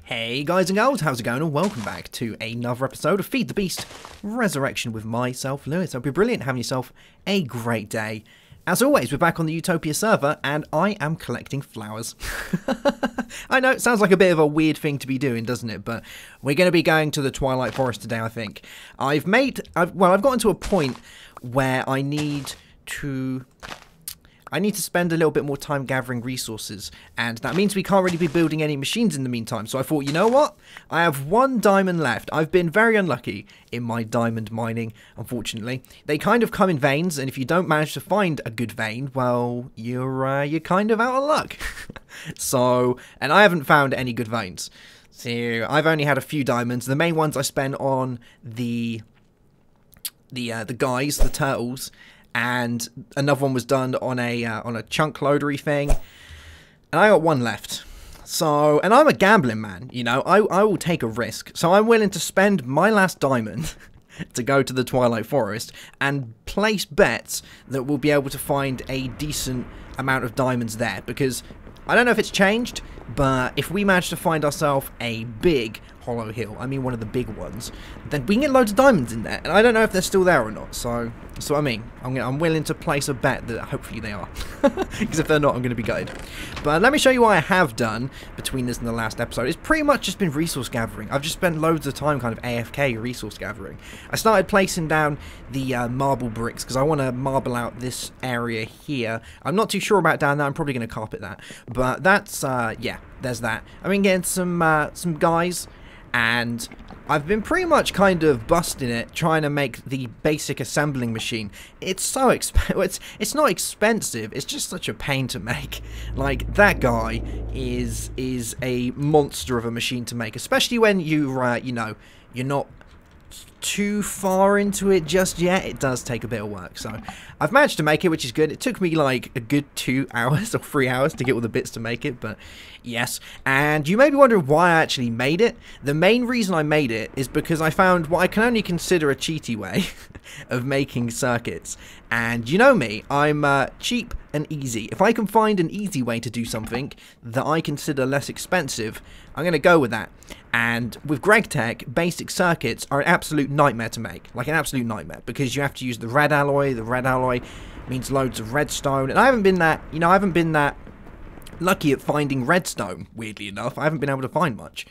Hey guys and girls, how's it going, and welcome back to another episode of FTB Resurrection with myself, Lewis. Hope you're brilliant, having yourself a great day. As always, we're back on the Utopia server, and I am collecting flowers. I know, it sounds like a bit of a weird thing to be doing, doesn't it? But we're going to be going to the Twilight Forest today, I think. I've gotten to a point where I need to spend a little bit more time gathering resources, and that means we can't really be building any machines in the meantime. So I thought, you know what? I have one diamond left. I've been very unlucky in my diamond mining, unfortunately. They kind of come in veins, and if you don't manage to find a good vein, well, you're kind of out of luck. And I haven't found any good veins. So I've only had a few diamonds. The main ones I spent on the guys, the turtles, and another one was done on a chunk loadery thing, and I got one left. So, and I'm a gambling man, you know, I will take a risk. So I'm willing to spend my last diamond to go to the Twilight Forest and place bets that we'll be able to find a decent amount of diamonds there, because I don't know if it's changed, but if we manage to find ourselves a big hollow hill, I mean one of the big ones, then we can get loads of diamonds in there, and I don't know if they're still there or not. So that's what I mean. I'm willing to place a bet that hopefully they are, because if they're not, I'm going to be gutted. But let me show you what I have done between this and the last episode. It's pretty much just been resource gathering. I've just spent loads of time kind of AFK resource gathering. I started placing down the marble bricks because I want to marble out this area here. I'm not too sure about down there. I'm probably going to carpet that, but that's yeah, there's that. I've been getting some guys, and I've been pretty much kind of busting it, trying to make the basic assembling machine. It's so expensive. It's not expensive, it's just such a pain to make. Like, that guy is a monster of a machine to make, especially when you know, you're not too far into it just yet. It does take a bit of work, so I've managed to make it, which is good. It took me like a good 2 hours or 3 hours to get all the bits to make it, but yes. And you may be wondering why I actually made it. The main reason I made it is because I found what I can only consider a cheaty way of making circuits. And you know me, I'm cheap and easy. If I can find an easy way to do something that I consider less expensive, I'm going to go with that. And with GregTech, basic circuits are an absolute nightmare to make. Like an absolute nightmare, because you have to use the red alloy. The red alloy means loads of redstone. And I haven't been that, you know, I haven't been that lucky at finding redstone, weirdly enough. I haven't been able to find much.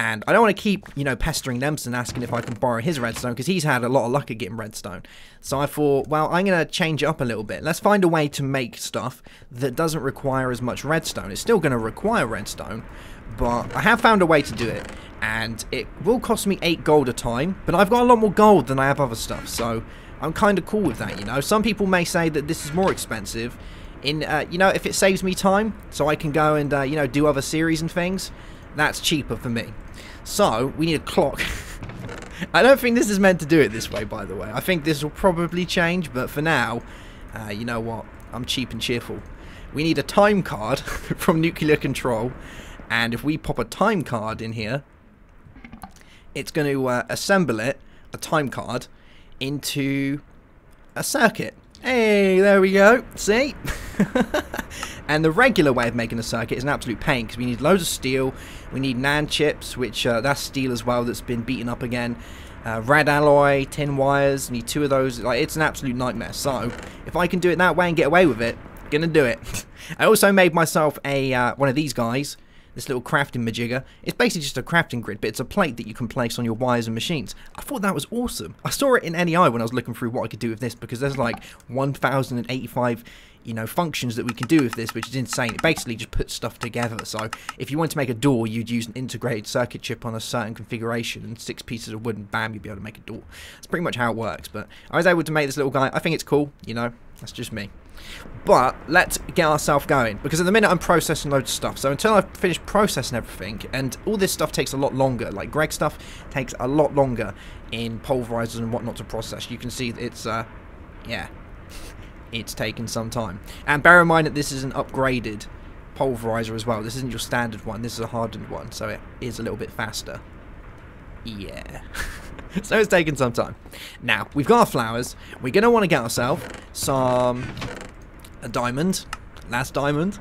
And I don't want to keep, you know, pestering Lemson asking if I can borrow his redstone, because he's had a lot of luck at getting redstone. So I thought, well, I'm going to change it up a little bit. Let's find a way to make stuff that doesn't require as much redstone. It's still going to require redstone, but I have found a way to do it. And it will cost me 8 gold a time, but I've got a lot more gold than I have other stuff. So I'm kind of cool with that, you know. Some people may say that this is more expensive. You know, if it saves me time, so I can go and, you know, do other series and things, that's cheaper for me. So, we need a clock. I don't think this is meant to do it this way, by the way. I think this will probably change, but for now, you know what? I'm cheap and cheerful. We need a time card from Nuclear Control, and if we pop a time card in here, it's going to assemble it, a time card, into a circuit. Hey, there we go. See? And the regular way of making a circuit is an absolute pain, because we need loads of steel. We need NAND chips, which that's steel as well that's been beaten up again. Red alloy, tin wires, need 2 of those. Like, it's an absolute nightmare. So if I can do it that way and get away with it, I'm gonna do it. I also made myself a one of these guys. This little crafting majigger. It's basically just a crafting grid, but it's a plate that you can place on your wires and machines. I thought that was awesome. I saw it in NEI when I was looking through what I could do with this, because there's like 1085, you know, functions that we can do with this, which is insane. It basically just puts stuff together. So if you want to make a door, you'd use an integrated circuit chip on a certain configuration, and 6 pieces of wood, and bam, you'd be able to make a door. That's pretty much how it works. But I was able to make this little guy. I think it's cool, you know. That's just me. But let's get ourselves going, because at the minute I'm processing loads of stuff. So until I've finished processing everything, and all this stuff takes a lot longer, like Greg stuff takes a lot longer in pulverizers and whatnot to process. You can see it's yeah, it's taken some time. And bear in mind that this is an upgraded pulverizer as well. This isn't your standard one, this is a hardened one, so it is a little bit faster. Yeah. So it's taken some time. Now, we've got our flowers. We're going to want to get ourselves a diamond. Last diamond.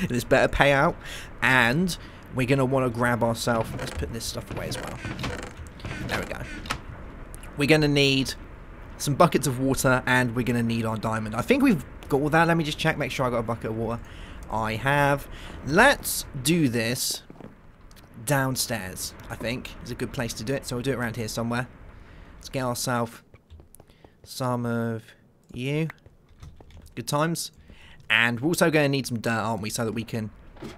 This better pay out. And we're going to want to grab ourselves... Let's put this stuff away as well. There we go. We're going to need some buckets of water, and we're going to need our diamond. I think we've got all that. Let me just check, make sure I got a bucket of water. I have. Let's do this downstairs, I think. Is a good place to do it, so we'll do it around here somewhere. Let's get ourselves some of you. Good times. And we're also going to need some dirt, aren't we, so that we can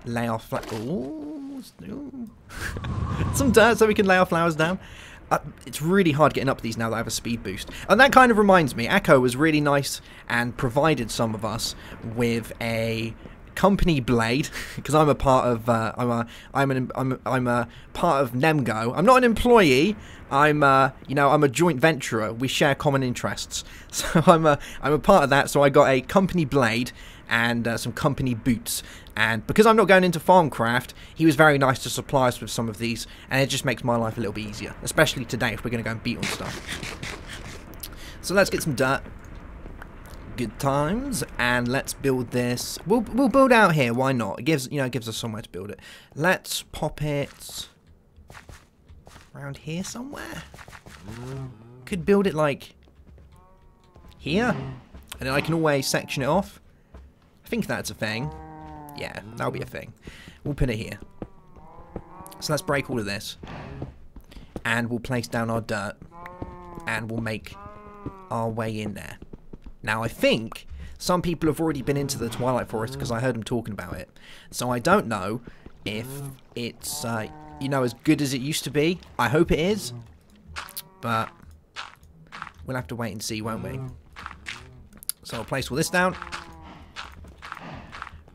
lay our some dirt so we can lay our flowers down. It's really hard getting up these now that I have a speed boost. And that kind of reminds me, Echo was really nice and provided some of us with a company blade, because I'm a part of I'm a part of Nemgo. I'm not an employee. I'm I'm a joint venturer. We share common interests. So I'm a part of that. So I got a company blade and some company boots. And because I'm not going into Farmcraft, he was very nice to supply us with some of these, and it just makes my life a little bit easier, especially today if we're going to go and beat on stuff. So let's get some dirt. Good times, and let's build this. We'll build out here. Why not? It gives us somewhere to build it. Let's pop it around here somewhere. Could build it like here, and then I can always section it off. I think that's a thing. Yeah, that'll be a thing. We'll put it here. So let's break all of this, and we'll place down our dirt, and we'll make our way in there. Now, I think some people have already been into the Twilight Forest because I heard them talking about it. So I don't know if it's, as good as it used to be. I hope it is. But we'll have to wait and see, won't we? So I'll place all this down.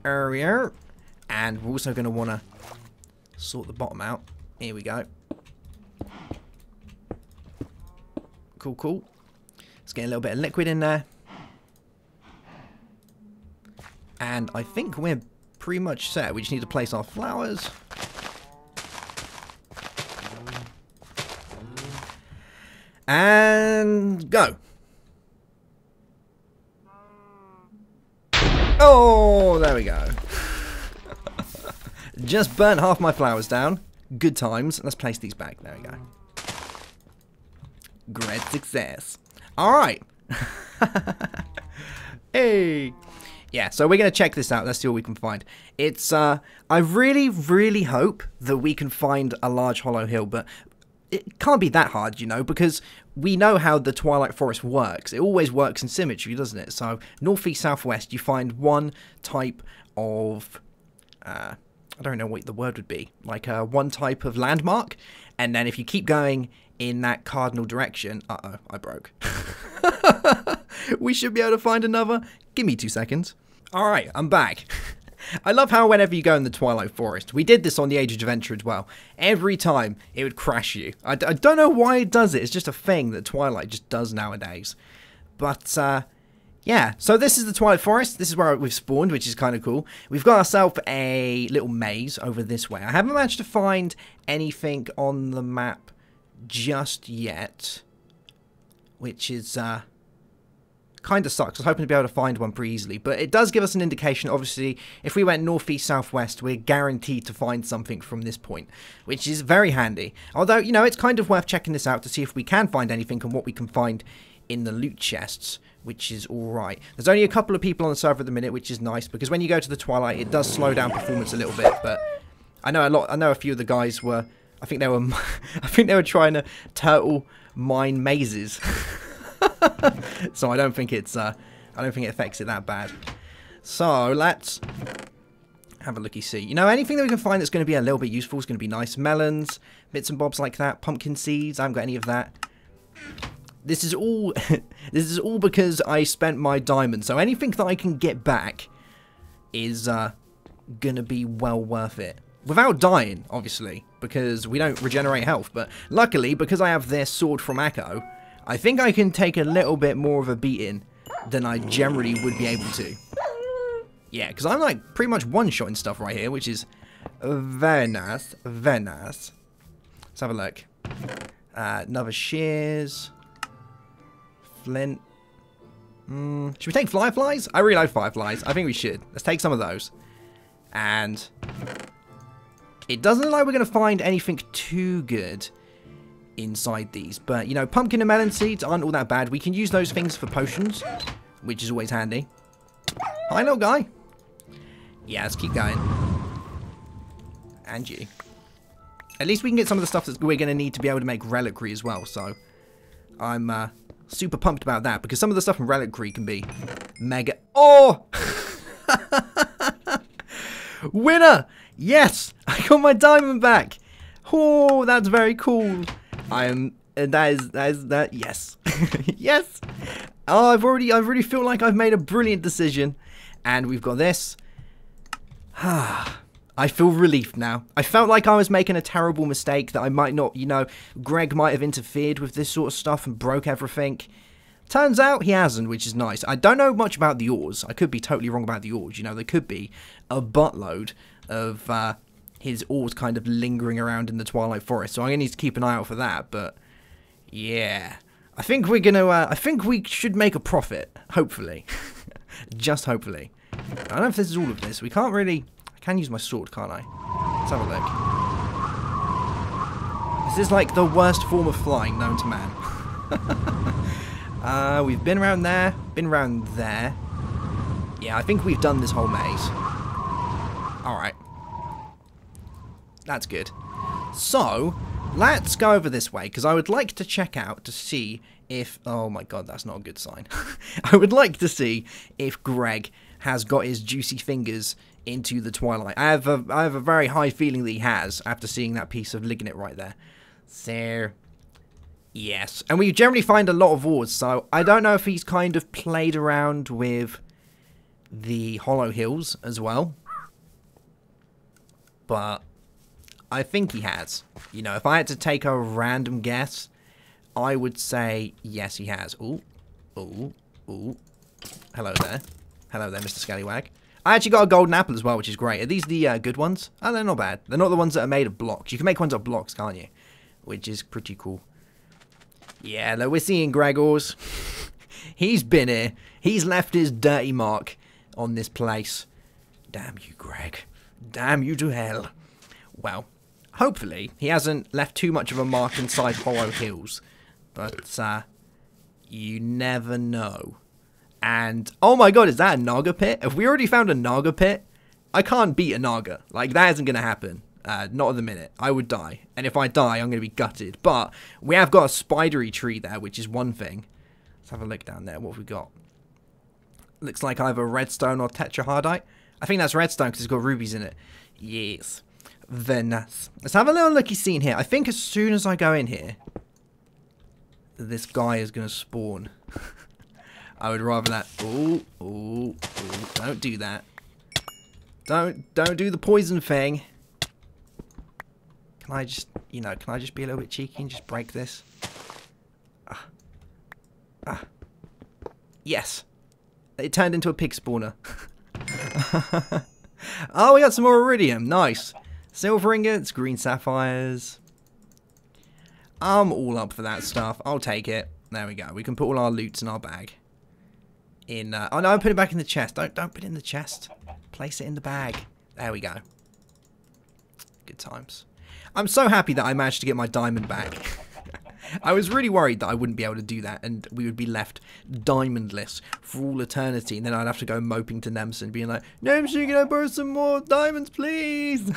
And we're also going to want to sort the bottom out. Here we go. Cool, cool. Let's get a little bit of liquid in there. And I think we're pretty much set. We just need to place our flowers. And go. Oh, there we go. Just burnt half my flowers down. Good times. Let's place these back. There we go. Great success. Alright. Hey. Yeah, so we're going to check this out. Let's see what we can find. It's, I really, really hope that we can find a large hollow hill, but it can't be that hard, because we know how the Twilight Forest works. It always works in symmetry, doesn't it? So, northeast, southwest, you find one type of, I don't know what the word would be, like one type of landmark, and then if you keep going in that cardinal direction, uh-oh, I broke. We should be able to find another. Give me 2 seconds. Alright, I'm back. I love how whenever you go in the Twilight Forest, we did this on the Age of Adventure as well, every time it would crash you. I don't know why it does it, it's just a thing that Twilight just does nowadays. But, yeah, so this is the Twilight Forest, this is where we've spawned, which is kind of cool. We've got ourselves a little maze over this way. I haven't managed to find anything on the map just yet, which is, kind of sucks. I was hoping to be able to find one pretty easily, but it does give us an indication. Obviously, if we went northeast, southwest, we're guaranteed to find something from this point, which is very handy. Although, it's kind of worth checking this out to see if we can find anything and what we can find in the loot chests, which is alright. There's only a couple of people on the server at the minute, which is nice, because when you go to the Twilight, it does slow down performance a little bit, but I know a few of the guys were, I think they were trying to turtle mine mazes. So I don't think it affects it that bad. So let's have a looky-see. Anything that we can find that's going to be a little bit useful is going to be nice. Melons, bits and bobs like that. Pumpkin seeds. I haven't got any of that. This is all this is all because I spent my diamond. So anything that I can get back is going to be well worth it. Without dying, obviously, because we don't regenerate health. But luckily, because I have this sword from Echo, I think I can take a little bit more of a beating than I generally would be able to. Yeah, because I'm like pretty much one-shotting stuff right here, which is very nice, very nice. Let's have a look. Another shears. Flint. Should we take fireflies? I really like fireflies. I think we should. Let's take some of those. And It doesn't look like we're going to find anything too good inside these. But, you know, pumpkin and melon seeds aren't all that bad. We can use those things for potions, which is always handy. Hi, little guy. Yeah, let's keep going. And you. At least we can get some of the stuff that we're going to need to be able to make reliquary as well. So, I'm super pumped about that. Because some of the stuff in reliquary can be mega... Oh! Winner! Yes! I got my diamond back! Oh, that's very cool. I am... that. Yes. Yes! Oh, I already feel like I've made a brilliant decision. And we've got this. I feel relieved now. I felt like I was making a terrible mistake, that I might not, you know, Greg might have interfered with this sort of stuff and broke everything. Turns out he hasn't, which is nice. I don't know much about the ores. I could be totally wrong about the ores. You know, there could be a buttload of his ores kind of lingering around in the Twilight Forest. So I'm going to need to keep an eye out for that. But, yeah. I think we're going to, I think we should make a profit. Hopefully. Just hopefully. I don't know if this is all of this. We can't really... I can use my sword, can't I? Let's have a look. This is like the worst form of flying known to man. We've been around there. Been around there. Yeah, I think we've done this whole maze. Alright. That's good. So, let's go over this way, because I would like to check out to see if... Oh my god, that's not a good sign. I would like to see if Greg has got his juicy fingers into the Twilight. I have a very high feeling that he has, after seeing that piece of lignet right there. So, yes. And we generally find a lot of ores, so I don't know if he's kind of played around with the Hollow Hills as well. But I think he has. You know, if I had to take a random guess, I would say yes, he has. Ooh. Ooh. Ooh. Hello there. Hello there, Mr. Scallywag. I actually got a golden apple as well, which is great. Are these the good ones? Oh, they're not bad. They're not the ones that are made of blocks. You can make ones of blocks, can't you? Which is pretty cool. Yeah, look, we're seeing Gregor's. He's been here. He's left his dirty mark on this place. Damn you, Greg. Damn you to hell. Well, hopefully he hasn't left too much of a mark inside Hollow Hills. But, you never know. And, oh my god, is that a Naga pit? If we already found a Naga pit, I can't beat a Naga. Like, that isn't going to happen. Not at the minute. I would die. And if I die, I'm going to be gutted. But we have got a spidery tree there, which is one thing. Let's have a look down there. What have we got? Looks like either redstone or tetrahardite. I think that's redstone because it's got rubies in it. Yes. Then let's have a little looky see in here. I think as soon as I go in here, this guy is going to spawn. I would rather that. Ooh, ooh, ooh. Don't do that. Don't do the poison thing. Can I just, you know, can I just be a little bit cheeky and just break this? Yes. It turned into a pig spawner. Oh, we got some more iridium. Nice. Silver ingots, green sapphires. I'm all up for that stuff. I'll take it. There we go. We can put all our loots in our bag. Oh no, put it back in the chest. Don't put it in the chest. Place it in the bag. There we go. Good times. I'm so happy that I managed to get my diamond back. I was really worried that I wouldn't be able to do that and we would be left diamondless for all eternity, and then I'd have to go moping to Nemson being like, Nemson, can I borrow some more diamonds, please?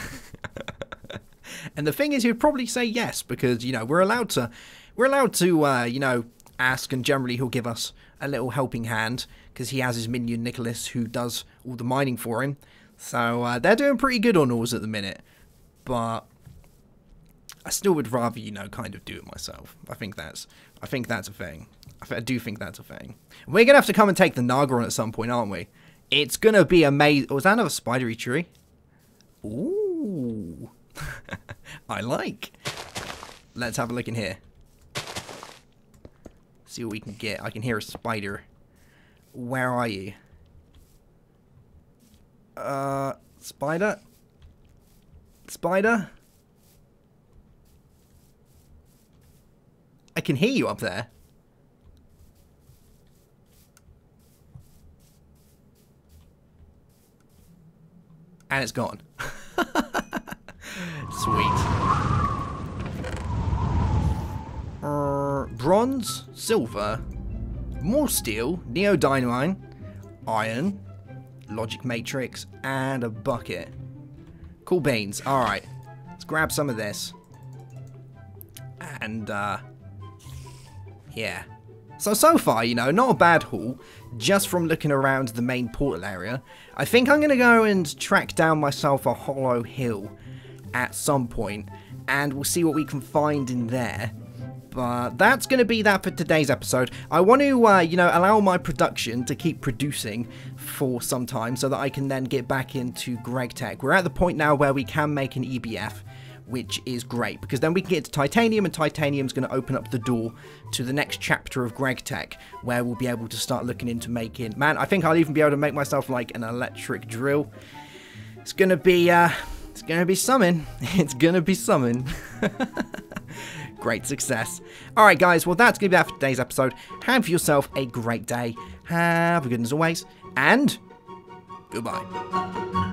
And the thing is, he'd probably say yes, because, you know, we're allowed to, you know, ask, and generally he'll give us a little helping hand, because he has his minion Nicholas who does all the mining for him. So they're doing pretty good on ores at the minute, but I still would rather, you know, kind of do it myself. I think that's a thing. I do think that's a thing. We're gonna have to come and take the Naga on at some point, aren't we? It's gonna be amazing. Oh, is that another spidery tree? Ooh. I like. Let's have a look in here. See what we can get. I can hear a spider. Where are you? Spider? Spider? I can hear you up there. And it's gone. Sweet. Bronze, silver, more steel, neodymium, iron, logic matrix, and a bucket. Cool beans. Alright. Let's grab some of this. And, yeah. So far, you know, not a bad haul, just from looking around the main portal area. I think I'm going to go and track down myself a hollow hill at some point, and we'll see what we can find in there. But that's going to be that for today's episode. I want to, you know, allow my production to keep producing for some time so that I can then get back into GregTech. We're at the point now where we can make an EBF, which is great, because then we can get to titanium, and titanium's going to open up the door to the next chapter of GregTech, where we'll be able to start looking into making... Man, I think I'll even be able to make myself, like, an electric drill. It's going to be, it's going to be summon. It's going to be summon. Great success. Alright guys, well that's going to be that for today's episode. Have yourself a great day. Have a good one as always. And goodbye.